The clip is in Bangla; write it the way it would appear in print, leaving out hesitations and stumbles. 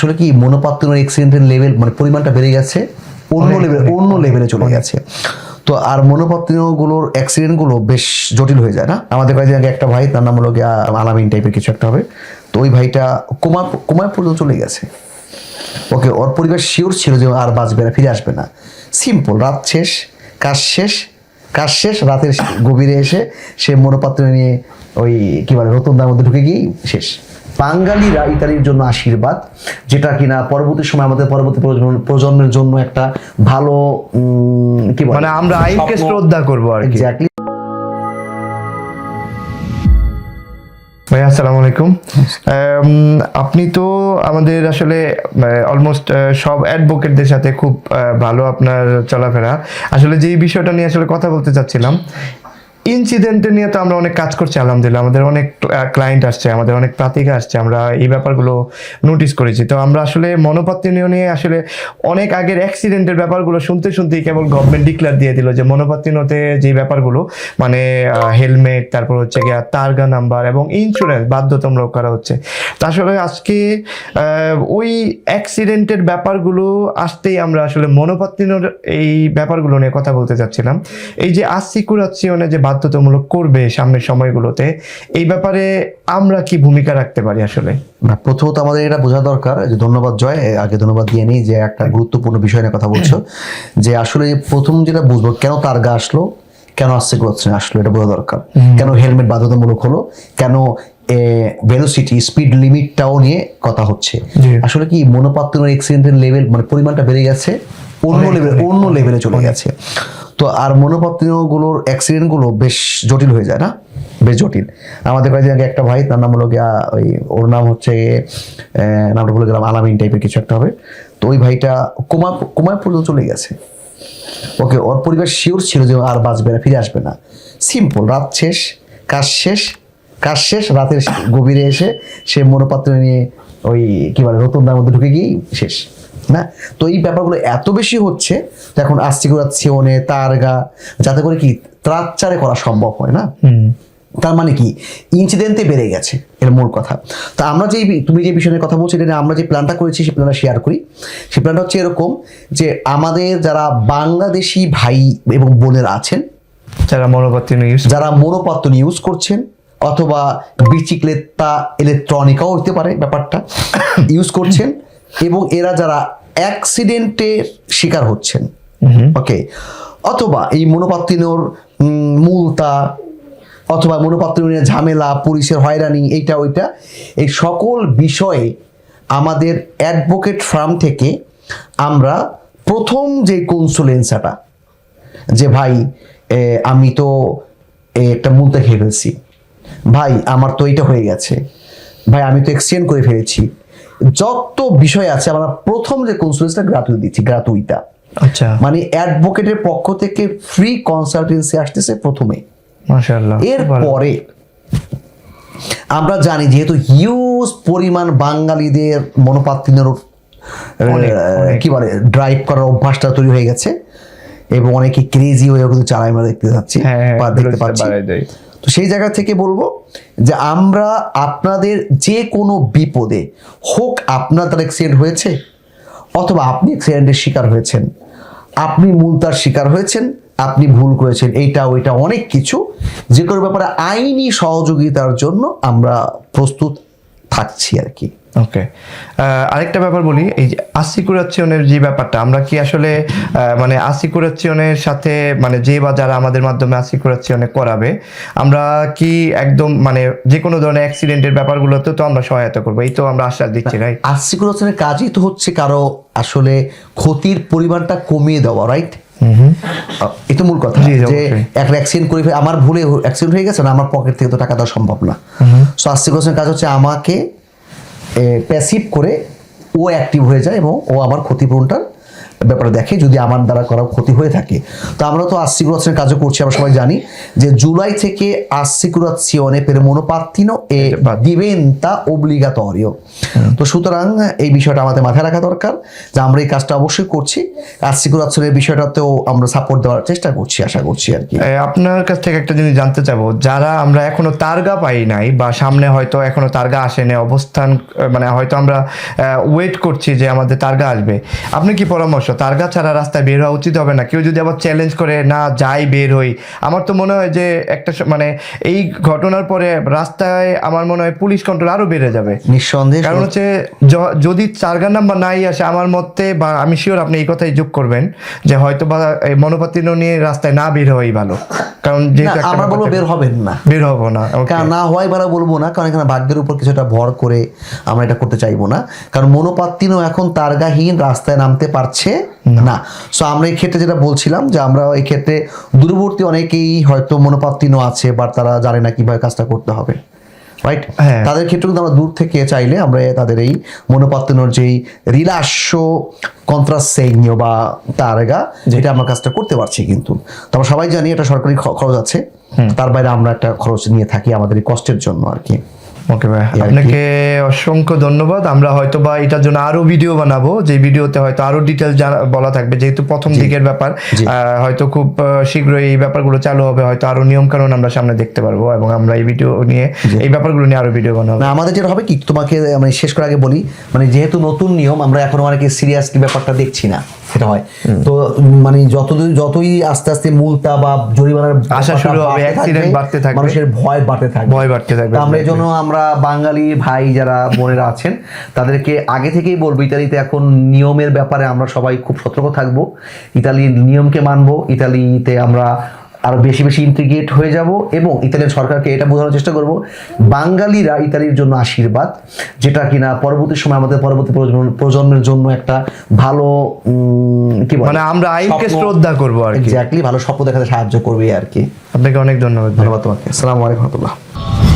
আসলে কি মনোপাত্তনের অ্যাক্সিডেন্টের লেভেল মানে পরিমাণটা বেড়ে গেছে, অন্য লেভেলে চলে গেছে। তো আর মনোপাত্তনগুলোর অ্যাক্সিডেন্টগুলো বেশ জটিল হয়ে যায় না। আমাদের কয়েকদিন আগে একটা ভাই, তার নাম হলো গিয়া আলামিন টাইপের কিছু একটা হবে, তো ওই ভাইটা কোমায় পর্যন্ত চলে গেছে। ওকে, ওর পরিবার শিওর ছিল যে আর বাঁচবে না, ফিরে আসবে না। সিম্পল, রাত শেষ, কাজ শেষ, রাতের গভীরে এসে সে মনোপাত্র নিয়ে ওই কি বলে রতনদার মধ্যে ঢুকে গিয়ে শেষ। বাঙালিরা ইতালির জন্য আশীর্বাদ, যেটা কিনা পরবর্তী সময় আমাদের পরবর্তী প্রজন্মের জন্য একটা ভালো কি বলে মানে আমরা আইনকে শ্রদ্ধা করবো আর কি। এক্স্যাক্টলি। ভাই আসসালামু আলাইকুম। আপনি তো আমাদের আসলে অলমোস্ট সব অ্যাডভোকেটদের সাথে খুব ভালো আপনার চলাফেরা। আসলে যেই বিষয়টা নিয়ে আসলে কথা বলতে চাচ্ছিলাম, ইনসিডেন্ট নিয়ে তো আমরা অনেক কাজ করছি আলহামদুলিল্লাহ, আমাদের অনেক ক্লায়েন্ট আসছে, আমাদের অনেক প্রাতিকা আসছে, আমরা এই ব্যাপারগুলো নোটিস করেছি। তো আমরা আসলে মনোপাত্তনীয় নিয়ে আসলে অনেক আগের অ্যাক্সিডেন্টের ব্যাপারগুলো শুনতেই কেবল গভর্নমেন্ট ডিক্লেয়ার দিয়ে দিল যে মনোপাত্তনীয়তে যে ব্যাপারগুলো মানে হেলমেট, তারপর হচ্ছে গিয়ে তারগা নাম্বার এবং ইন্স্যুরেন্স বাধ্যতামূলক করা হচ্ছে। তা আসলে আজকে ওই অ্যাক্সিডেন্টের ব্যাপারগুলো আসতেই আমরা আসলে মনোপাত্তনীয়র এই ব্যাপারগুলো নিয়ে কথা বলতে চাচ্ছিলাম। এই যে আসিকুরাজিওনে যে বাধ্যতামূলক করবে সামনের সময়গুলোতে, এই ব্যাপারে আমরা কি ভূমিকা রাখতে পারি আসলে? না, প্রথমত আমাদের এটা বোঝা দরকার যে, ধন্যবাদ জয়, আগে ধন্যবাদ দিয়ে নিই যে একটা গুরুত্বপূর্ণ বিষয় নিয়ে কথা বলছো। যে আসলে প্রথম যেটা বুঝবো, কেন তারগা আসলো, কেন আসিকুরাজিওনে আসলো, এটা বোঝা দরকার। কেন হেলমেট বাধ্যতামূলক হলো, কেন ভেলোসিটি স্পিড লিমিটটাও নিয়ে কথা হচ্ছে। আসলে কি মনোপাত্তনের অ্যাক্সিডেন্টের লেভেল মানে পরিমাণটা বেড়ে গেছে, অন্য লেভেলে চলে গেছে। তো আর মনোপাত্তনগুলোর অ্যাক্সিডেন্টগুলো বেশ জটিল হয়ে যায় না, বেশ জটিল। আমাদের কয়েকদিন আগে একটা ভাই, তার নাম হলো গিয়া ওর নাম হচ্ছে নামটা বলে গেলাম, আলামিন টাইপের কিছু একটা হবে, তো ওই ভাইটা কোমায় পর্যন্ত চলে গেছে। ওকে, ওর পরিবার শিওর ছিল যে আর বাঁচবে না, ফিরে আসবে না। সিম্পল, রাত শেষ, কাজ শেষ, রাতের গভীরে এসে সে মনোপাত্র নিয়ে ওই কি বলে রতনদার মধ্যে ঢুকে গিয়ে শেষ না। তো এই ব্যাপারগুলো এত বেশি হচ্ছে, এখন আসিকুরাজিওনে তারগা, যাতে করে কি ত্রাচ্চারে করা সম্ভব হয় না। তার মানে কি ইনসিডেন্টে বেড়ে গেছে, এর মূল কথা। তা আমরা তুমি যে বিষয় নিয়ে কথা বলছো, এটা আমরা যে প্ল্যানটা করেছি সেই প্ল্যানটা শেয়ার করি। সেই প্ল্যানটা হচ্ছে এরকম যে, আমাদের যারা বাংলাদেশি ভাই এবং বোনেরা আছেন, যারা মনোপাত্তন ইউজ করছেন, অথবা বিচিক্লেতা ইলেকট্রনিকাও হতে পারে ব্যাপারটা, ইউজ করছেন, এবং এরা যারা অ্যাক্সিডেন্টের শিকার হচ্ছেন, ওকে, অথবা এই মনোপাত্তনীয়র মূলতা, অথবা মনোপাত্তনীয় ঝামেলা, পুলিশের হয়রানি, এইটা ওইটা, এই সকল বিষয়ে আমাদের অ্যাডভোকেট ফার্ম থেকে আমরা প্রথম যে কনসুলেন্সাটা, যে ভাই আমি তো একটা মূলতা খেয়ে ফেলছি, ভাই আমার তো এইটা হয়ে গেছে, ভাই আমি তো এক্সচেঞ্জ করে ফেলেছি, যত বিষয় আছে আমরা প্রথম যে কনসালটেন্সিটা গ্রাতুইটা। আচ্ছা, মানে অ্যাডভোকেটের পক্ষ থেকে ফ্রি কনসালটেন্সি আসতেছে প্রথমে। মাশাআল্লাহ। এরপরে আমরা জানি যেহেতু হিউজ পরিমাণ বাঙালিদের মনোপাত্তনের কি বলে ড্রাইভ করার অভ্যাসটা তৈরি হয়ে গেছে, এবং অনেকে ক্রেজি হয়ে কিন্তু চালায়, আমরা দেখতে পাচ্ছি, দেখতে পাচ্ছি। তো সেই জায়গা থেকে বলবো যে, আমরা আপনাদের যে কোনো বিপদে হোক, আপনার দ্বারা অ্যাক্সিডেন্ট হয়েছে, অথবা আপনি অ্যাক্সিডেন্টের শিকার হয়েছেন, আপনি মূলতার শিকার হয়েছেন, আপনি ভুল করেছেন, এইটা ওইটা অনেক কিছু, যে কোনো ব্যাপারে আইনি সহযোগিতার জন্য আমরা প্রস্তুত থাকছি আর কি। ওকে, আরেকটা ব্যাপার বলি, এই যে আসিকুরাজিওনের যে ব্যাপারটা, আমরা কি আসলে মানে আসিকুরাজিওনের সাথে মানে যে বা যারা আমাদের মাধ্যমে আসিকুরাজিওনে করাবে, আমরা কি একদম মানে যে কোনো ধরনের অ্যাক্সিডেন্টের ব্যাপারগুলোতে তো আমরা সহায়তা করবো, এই তো আমরা আশ্বাস দিচ্ছি, রাইট? আসিকুরাজিওনের কাজই তো হচ্ছে কারো আসলে ক্ষতির পরিমাণটা কমিয়ে দেওয়া, রাইট? এটা মূল কথা। যে একটা অ্যাক্সিডেন্ট করে আমার ভুলে অ্যাক্সিডেন্ট হয়ে গেছে না, আমার পকেট থেকে তো টাকা দেওয়া সম্ভব না। সো আসিকুরাজিওনের কাজ হচ্ছে আমাকে প্যাসিভ করে ও অ্যাক্টিভ হয়ে যায় এবং ও আমার ক্ষতিপূরণটার ব্যাপারটা দেখে যদি আমার দ্বারা করা ক্ষতি হয়ে থাকে। তো আমরা তো assicurazione কাজও করছি, আমরা সবাই জানি যে জুলাই থেকে assicurazione per monopattino e diventa obbligatorio। তো সুতরাং এই বিষয়টা আমাদের মাথায় রাখা দরকার যে আমরা এই কাজটা অবশ্যই করছি, assicurazione বিষয়টাতেও আমরা সাপোর্ট দেওয়ার চেষ্টা করছি, আশা করছি আর কি। আপনার কাছ থেকে একটা জিনিস জানতে চাবো, যারা আমরা এখনো তারগা পাই নাই বা সামনে হয়তো এখনো তারগা আসেনি, অবস্থান মানে হয়তো আমরা ওয়েট করছি যে আমাদের তারগা আসবে, আপনি কি পরামর্শ, তারগা ছাড়া রাস্তায় বের হওয়া উচিত হবে না? কেউ যদি আবার চ্যালেঞ্জ করে না যাই বের হই, আমার তো মনে হয় যে একটা মানে এই ঘটনার পরে রাস্তায় আমার মনে হয় পুলিশ কন্ট্রোল আরো বেড়ে যাবে নিঃসন্দেহে। কারণ হচ্ছে যদি তারগা নাম্বার নাই আসে আমার মতে, বা আমি শিওর আপনি এই কথাই যোগ করবেন যে হয়তো বা মনোপাত্তিন নিয়ে রাস্তায় না বের হওয়াই ভালো, কারণ যেহেতু আমরা বলবো বের হবেন না, বের হবো না, কারণ না হওয়াই ভালো বলবো না, কারণ এখানে ভাগ্যের উপর কিছুটা ভর করে আমরা এটা করতে চাইবো না, কারণ মনোপাত্তিনও এখন তারগাহীন রাস্তায় নামতে পারছে না। সো আমরা এই ক্ষেত্রে যেটা বলছিলাম যে আমরা এই ক্ষেত্রে দূরবর্তী অনেকেই হয়তো মনোপাত্তিনও আছে, বাট তারা জানে না কিভাবে কাজটা করতে হবে, রাইট? তাদের ক্ষেত্রে কিন্তু আমরা দূর থেকে চাইলে আমরা তাদের এই মনোপাত্তিনোর যেই রিলাস্য কন্ট্রাসেগনিও বা তারগা, যেটা আমরা কাজটা করতে পারছি, কিন্তু তো আমরা সবাই জানি এটা সরকারি খরচ আছে, তার বাইরে আমরা একটা খরচ নিয়ে থাকি আমাদের এই কষ্টের জন্য আর কি। ওকে ভাই, আপনাকে অসংখ্য ধন্যবাদ। আমরা হয়তো বা এটার জন্য আরো ভিডিও বানাবো, যে ভিডিওতে হয়তো আরো ডিটেল বলা থাকবে, যেহেতু প্রথম দিকের ব্যাপার, হয়তো খুব শীঘ্রই এই ব্যাপারগুলো চালু হবে, হয়তো আরো নিয়ম কানুন আমরা সামনে দেখতে পারবো, এবং আমরা এই ভিডিও নিয়ে এই ব্যাপারগুলো নিয়ে আরো ভিডিও বানাবো। আমাদের যেটা হবে কি, তোমাকে মানে শেষ করার আগে বলি, মানে যেহেতু নতুন নিয়ম আমরা এখন অনেকে সিরিয়াসলি ব্যাপারটা দেখছি না, সেটা হয় তো মানে যতই আস্তে আস্তে মূলতা বা জরিমানার আশা শুরু হবে, অ্যাক্সিডেন্ট বাড়তে থাকবে, মানুষের ভয় বাড়তে থাকবে। আমরা এই জন্য আমরা বাঙালি ভাই যারা বোনেরা আছেন তাদেরকে আগে থেকেই বলবো, ইতালিতে এখন নিয়মের ব্যাপারে আমরা সবাই খুব সতর্ক থাকবো, ইতালির নিয়মকে মানবো, ইতালিতে আমরা আরো বেশি বেশি ইন্টিগ্রেট হয়ে যাব, এবং ইতালিয়ান সরকারকে এটা বোঝানোর চেষ্টা করব বাঙালিরা ইতালির জন্য আশীর্বাদ, যেটা কিনা পরবর্তী সময় আমাদের পরবর্তী প্রজন্মের জন্য একটা ভালো কি বলে, মানে আমরা আইনকে শ্রদ্ধা করবো আর কি, এক্স্যাক্টলি ভালো স্বপ্ন দেখাতে সাহায্য করবে আর কি। আপনাকে অনেক ধন্যবাদ। ধন্যবাদ তোমাকে। আসসালামু আলাইকুম ওয়া রাহমাতুল্লাহ।